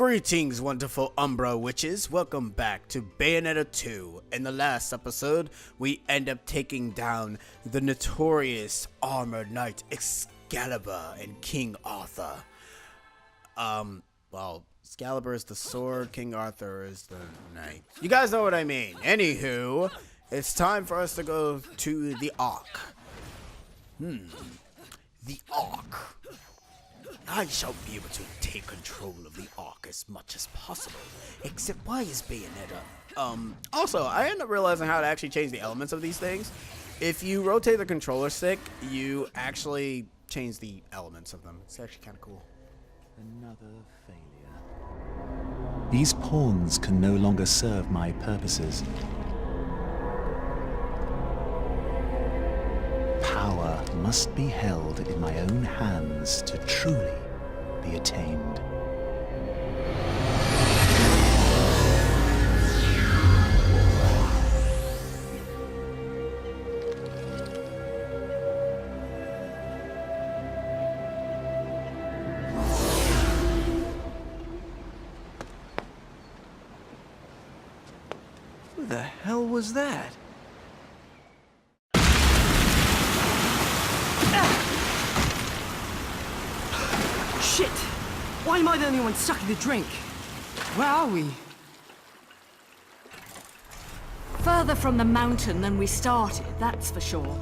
Greetings, wonderful Umbra witches. Welcome back to Bayonetta 2. In the last episode, we end up taking down the notorious armored knight Excalibur and King Arthur. Well, Excalibur is the sword, King Arthur is the knight. You guys know what I mean. Anywho, it's time for us to go to the Ark. The Ark. I shall be able to take control of the Ark as much as possible. Except, why is Bayonetta? Also, I ended up realizing how to actually change the elements of these things. If you rotate the controller stick, you actually change the elements of them. It's actually kind of cool. Another failure. These pawns can no longer serve my purposes. Power must be held in my own hands to truly be attained. Who the hell was that? Shit! Why am I the only one stuck in the drink? Where are we? Further from the mountain than we started, that's for sure.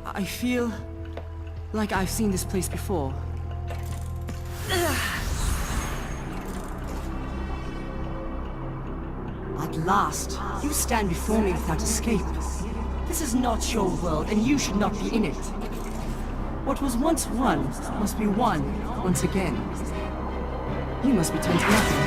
I feel like I've seen this place before. At last, you stand before me without escape. This is not your world, and you should not be in it. What was once one must be one once again. You must be turned to nothing.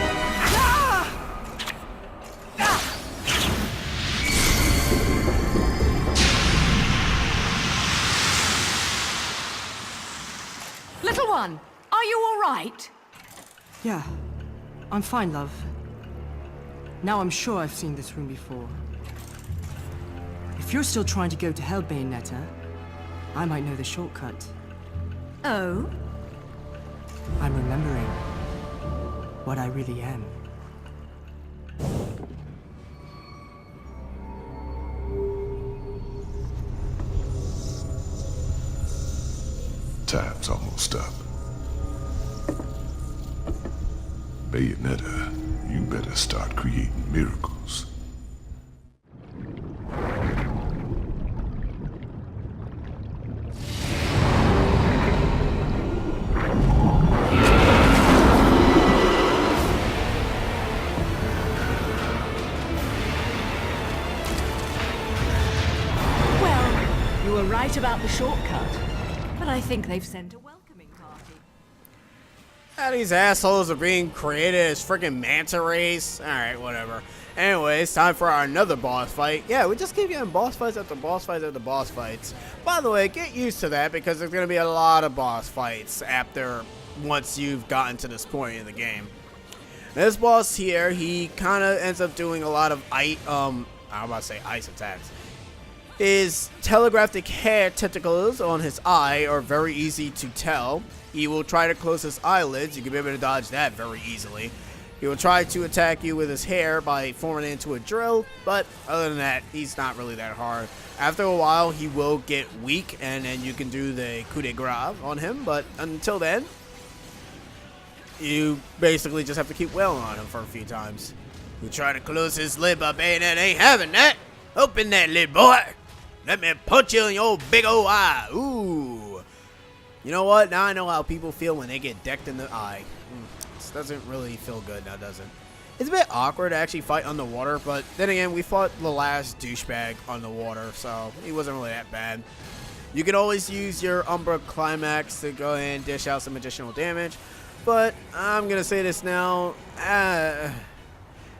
Little one, are you all right? Yeah, I'm fine, love. Now I'm sure I've seen this room before. If you're still trying to go to hell, Bayonetta, I might know the shortcut. Oh? I'm remembering what I really am. Time's almost up. Bayonetta, you better start creating miracles. You were right about the shortcut, but I think they've sent a welcoming party. These assholes are being created as freaking manta rays. Alright, whatever. Anyway, it's time for another boss fight. Yeah, we just keep getting boss fights after boss fights after boss fights. By the way, get used to that because there's going to be a lot of boss fights once you've gotten to this point in the game. This boss here, he kind of ends up doing a lot of ice attacks. His telegraphic hair tentacles on his eye are very easy to tell. He will try to close his eyelids. You can be able to dodge that very easily. He will try to attack you with his hair by forming it into a drill, but other than that, he's not really that hard. After a while, he will get weak, and then you can do the coup de grace on him, but until then, you basically just have to keep wailing on him for a few times. You try to close his lid, but Bayonetta ain't having that. Open that lid, boy. Let me punch you in your big old eye. Ooh. You know what? Now I know how people feel when they get decked in the eye. This doesn't really feel good now, does it? It's a bit awkward to actually fight underwater, but then again, we fought the last douchebag underwater, so he wasn't really that bad. You can always use your Umbra Climax to go ahead and dish out some additional damage, but I'm going to say this now.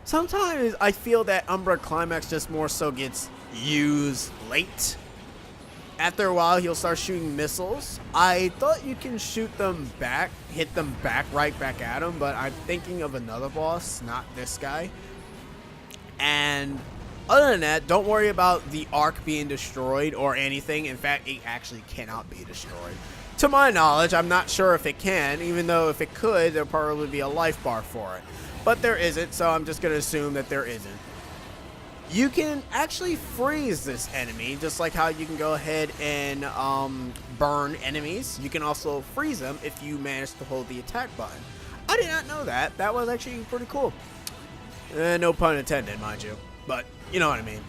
Sometimes I feel that Umbra Climax just more so gets used late. After a while, he'll start shooting missiles. I thought you can shoot them back, hit them back, right back at him, but I'm thinking of another boss, not this guy. And other than that, don't worry about the Ark being destroyed or anything. In fact, it actually cannot be destroyed. To my knowledge, I'm not sure if it can, even though if it could, there'll probably be a life bar for it. But there isn't, so I'm just going to assume that there isn't. You can actually freeze this enemy, just like how you can go ahead and burn enemies. You can also freeze them if you manage to hold the attack button. I did not know that. That was actually pretty cool. No pun intended, mind you. But you know what I mean.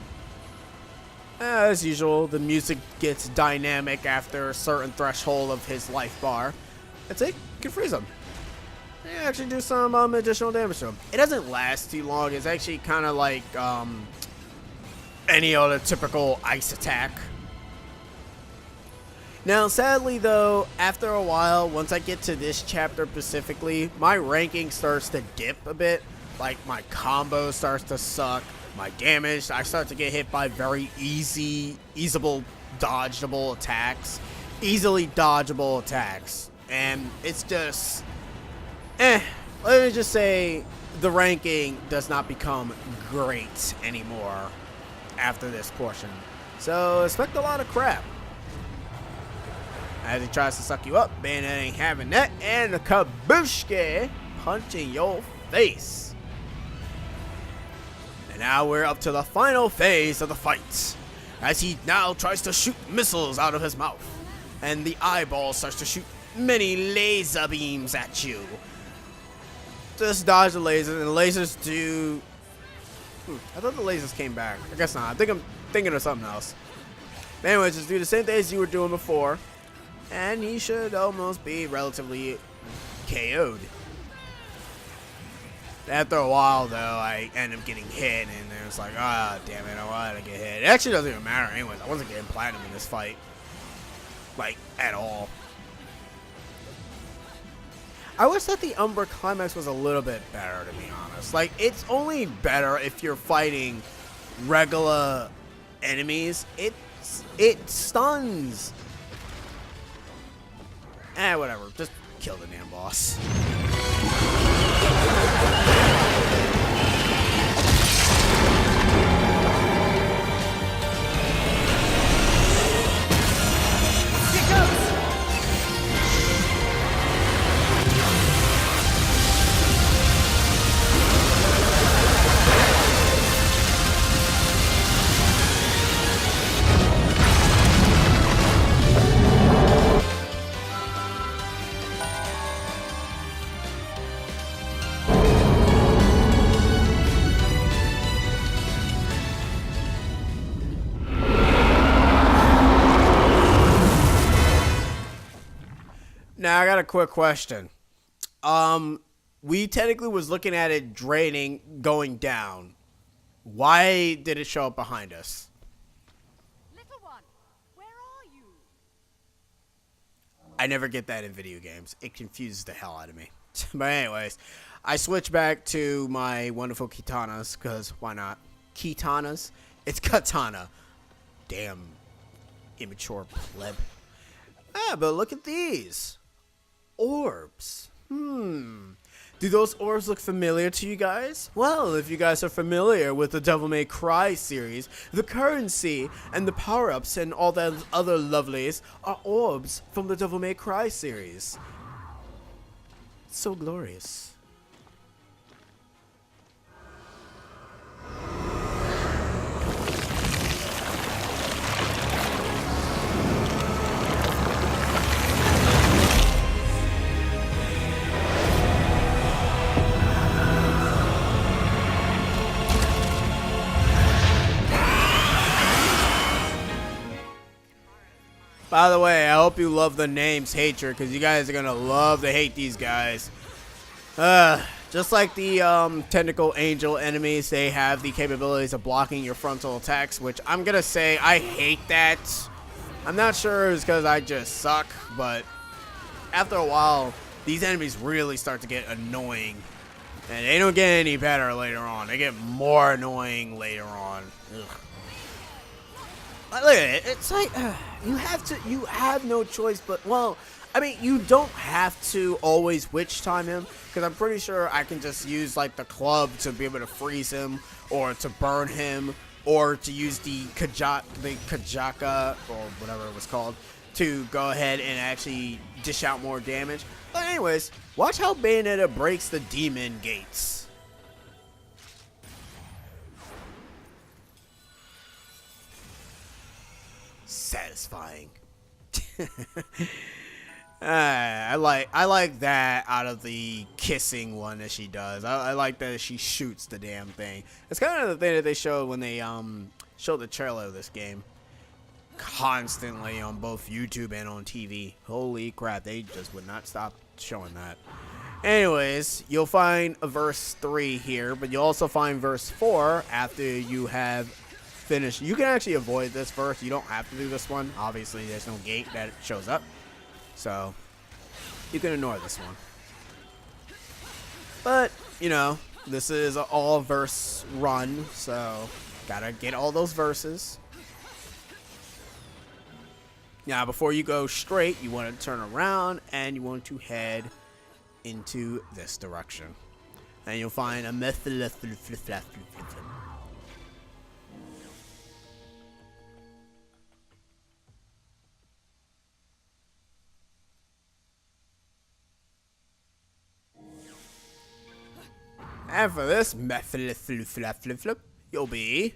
As usual, the music gets dynamic after a certain threshold of his life bar. That's it. You can freeze him. You actually do some additional damage to him. It doesn't last too long. It's actually kind of like any other typical ice attack. Now, sadly though, after a while, once I get to this chapter specifically, my ranking starts to dip a bit. Like, my combo starts to suck. My damage, I start to get hit by very easily dodgeable attacks. And it's just, let me just say, the ranking does not become great anymore after this portion. So, expect a lot of crap. As he tries to suck you up, Bayonetta ain't having that, and a kabushki punch in your face. And now we're up to the final phase of the fight, as he now tries to shoot missiles out of his mouth, and the eyeball starts to shoot many laser beams at you. Just dodge the lasers, and the lasers do... I thought the lasers came back. I guess not. I think I'm thinking of something else. But anyways, just do the same thing as you were doing before, and he should almost be relatively KO'd. After a while, though, I end up getting hit, and it's like, ah, damn it, why did I get hit? It actually doesn't even matter anyways. I wasn't getting platinum in this fight. Like, at all. I wish that the Umbra climax was a little bit better, to be honest. Like, it's only better if you're fighting regular enemies. It stuns. Whatever. Just kill the damn boss. Now, I got a quick question. We technically was looking at it draining, going down. Why did it show up behind us? Little one, where are you? I never get that in video games. It confuses the hell out of me. But anyways, I switch back to my wonderful katanas, because why not? Katanas? It's katana. Damn immature pleb. But look at these. Orbs. Do those orbs look familiar to you guys? Well, if you guys are familiar with the Devil May Cry series, the currency and the power-ups and all that other lovelies are orbs from the Devil May Cry series. So glorious. By the way, I hope you love the names Hatred, because you guys are going to love to hate these guys. Just like the tentacle angel enemies, they have the capabilities of blocking your frontal attacks, which I'm going to say I hate that. I'm not sure it's because I just suck, but after a while, these enemies really start to get annoying. And they don't get any better later on. They get more annoying later on. Ugh. Look at it. It's like you have no choice but, well, I mean, you don't have to always witch time him, because I'm pretty sure I can just use like the club to be able to freeze him, or to burn him, or to use the kajaka or whatever it was called to go ahead and actually dish out more damage. But anyways, watch how Bayonetta breaks the demon gates. Satisfying. I like that out of the kissing one that she does. I like that she shoots the damn thing. It's kind of the thing that they showed when they showed the trailer of this game constantly on both YouTube and on TV. Holy crap, they just would not stop showing that. Anyways, you'll find a verse 3 here, but you'll also find verse 4 after you have finished. You can actually avoid this verse. You don't have to do this one. Obviously, there's no gate that shows up, so you can ignore this one. But, you know, this is an all verse run, so gotta get all those verses. Now, before you go straight, you want to turn around and you want to head into this direction. And you'll find a method. And for this method, you'll be...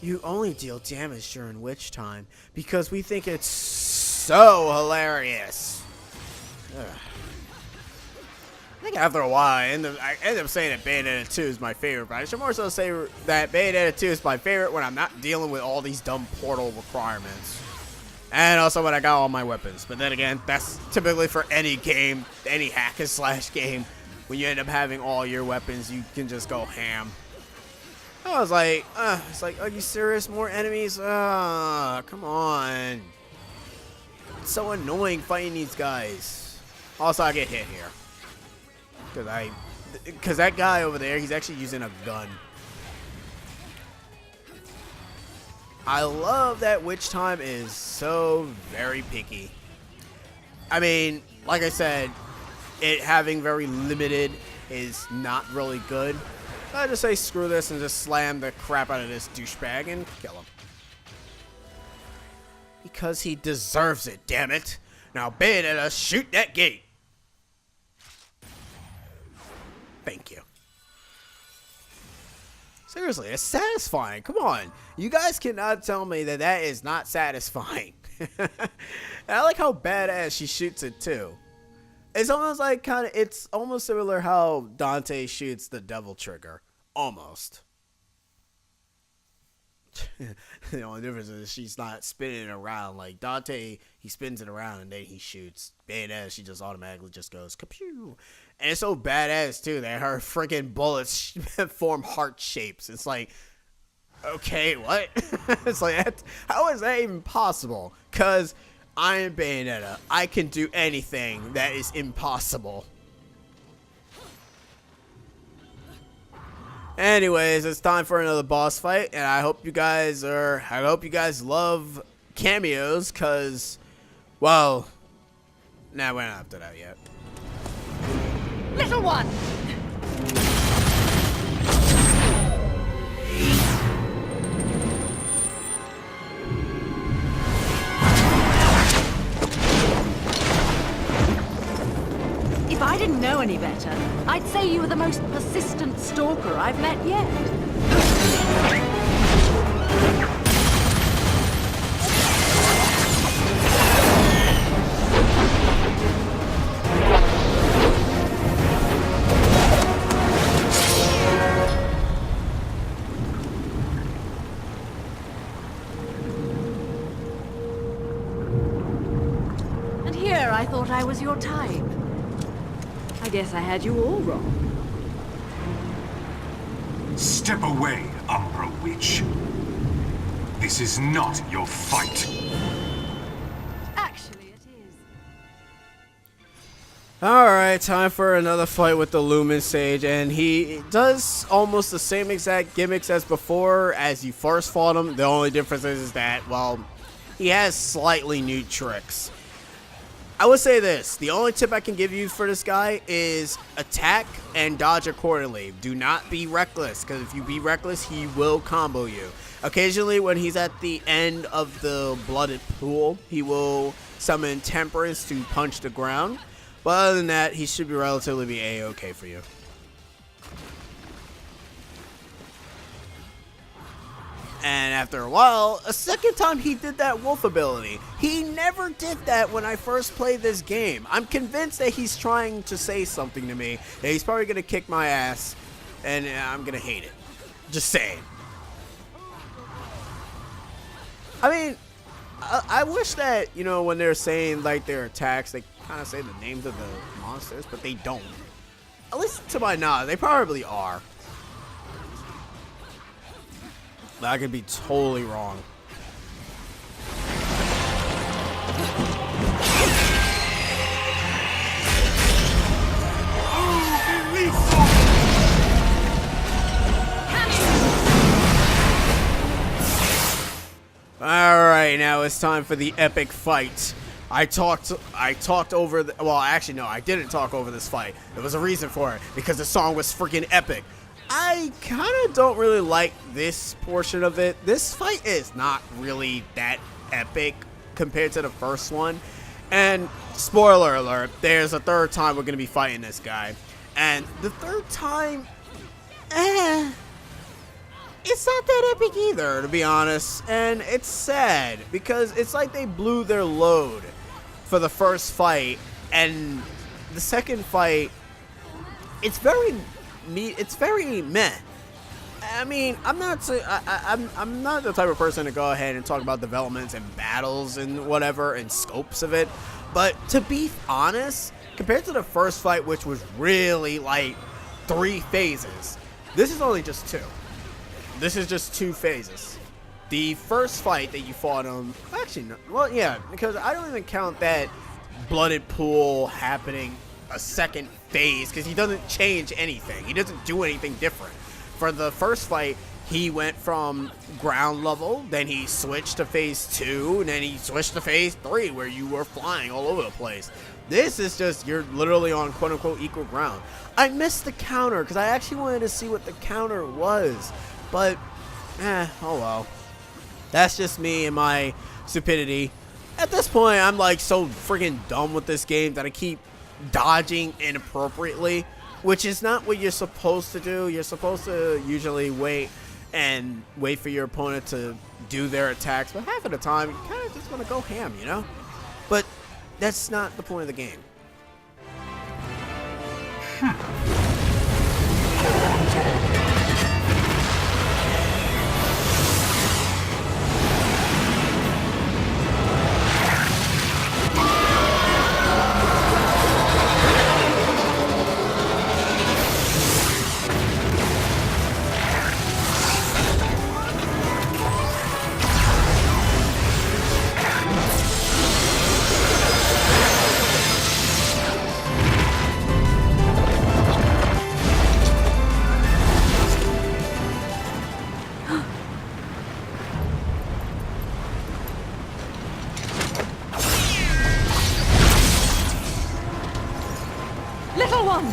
You only deal damage during witch time because we think it's so hilarious. Ugh. I think after a while, I end up saying that Bayonetta 2 is my favorite, but I should more so say that Bayonetta 2 is my favorite when I'm not dealing with all these dumb portal requirements. And also when I got all my weapons. But then again, that's typically for any game, any hack and slash game. When you end up having all your weapons, you can just go ham. I was like, it's like, are you serious? More enemies? Come on. It's so annoying fighting these guys. Also, I get hit here. Because that guy over there, he's actually using a gun. I love that witch time is so very picky. I mean, like I said, it having very limited is not really good. I just say screw this and just slam the crap out of this douchebag and kill him. Because he deserves it, damn it. Now Bayonetta, shoot that gate. Thank you. Seriously, it's satisfying. Come on. You guys cannot tell me that that is not satisfying. And I like how badass she shoots it too. It's almost like it's almost similar how Dante shoots the devil trigger. Almost. The only difference is she's not spinning it around. Like Dante, he spins it around and then he shoots. Bayonetta, she just automatically just goes kapew. And it's so badass too that her freaking bullets form heart shapes. It's like, okay, what? It's like, how is that even possible? Because I am Bayonetta. I can do anything that is impossible. Anyways, it's time for another boss fight, and I hope you guys love cameos, cause, well, nah, we're not up to that yet. Little one! If I didn't know any better, I'd say you were the most persistent stalker I've met yet. And here I thought I was your type. I guess I had you all wrong. Step away, Umbra Witch. This is not your fight. Actually, it is. Alright, time for another fight with the Lumen Sage, and he does almost the same exact gimmicks as before as you first fought him. The only difference is that, well, he has slightly new tricks. I would say this. The only tip I can give you for this guy is attack and dodge accordingly. Do not be reckless, because if you be reckless, he will combo you. Occasionally, when he's at the end of the blooded pool, he will summon Temperance to punch the ground. But other than that, he should be relatively be A-okay for you. And after a while, a second time he did that wolf ability. He never did that when I first played this game. I'm convinced that he's trying to say something to me. That he's probably going to kick my ass, and I'm going to hate it. Just saying. I mean, I wish that, you know, when they're saying, like, their attacks, they kind of say the names of the monsters, but they don't. At least to my knowledge, they probably are. I could be totally wrong. Alright, now it's time for the epic fight. I talked over the, well, actually no, I didn't talk over this fight. There was a reason for it, because the song was freaking epic. I kind of don't really like this portion of it. This fight is not really that epic compared to the first one. And spoiler alert, there's a third time we're going to be fighting this guy. And the third time, it's not that epic either, to be honest. And it's sad, because it's like they blew their load for the first fight. And the second fight, it's very meh. I mean, I'm not the type of person to go ahead and talk about developments and battles and whatever and scopes of it. But to be honest, compared to the first fight, which was really like 3 phases, this is only just 2. This is just 2 phases. The first fight that you fought him, actually, no, well, yeah, because I don't even count that blooded pool happening a second phase, because he doesn't change anything. He doesn't do anything different. For the first fight, he went from ground level, then he switched to phase 2, and then he switched to phase 3, where you were flying all over the place. This is just, you're literally on quote-unquote equal ground. I missed the counter, because I actually wanted to see what the counter was. But, oh well. That's just me and my stupidity. At this point, I'm like so freaking dumb with this game that I keep dodging inappropriately, which is not what you're supposed to do. You're supposed to usually wait for your opponent to do their attacks, but half of the time you kind of just want to go ham, you know? But that's not the point of the game. Little one!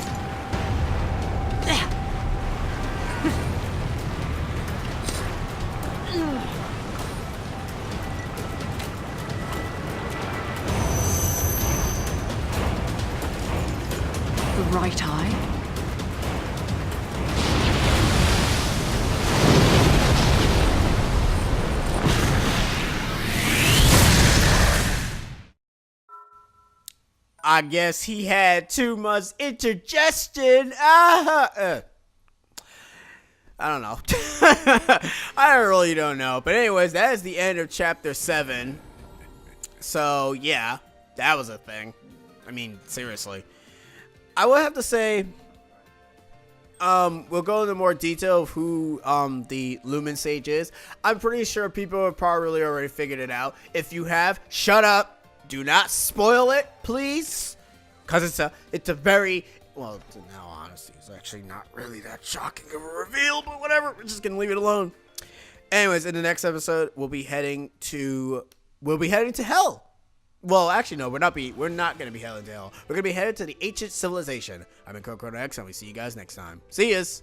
The right eye? I guess he had too much indigestion. I don't know. I really don't know. But anyways, that is the end of chapter 7. So yeah, that was a thing. I mean, seriously. I would have to say, we'll go into more detail of who the Lumen Sage is. I'm pretty sure people have probably already figured it out. If you have, shut up. Do not spoil it, please, because it's a very, well, in all honesty, it's actually not really that shocking of a reveal, but whatever, we're just gonna leave it alone. Anyways, in the next episode, we'll be heading to hell. Well, actually, no, we're not gonna be headed to hell. We're gonna be headed to the ancient civilization. I've been Coco X, and we see you guys next time. See yas.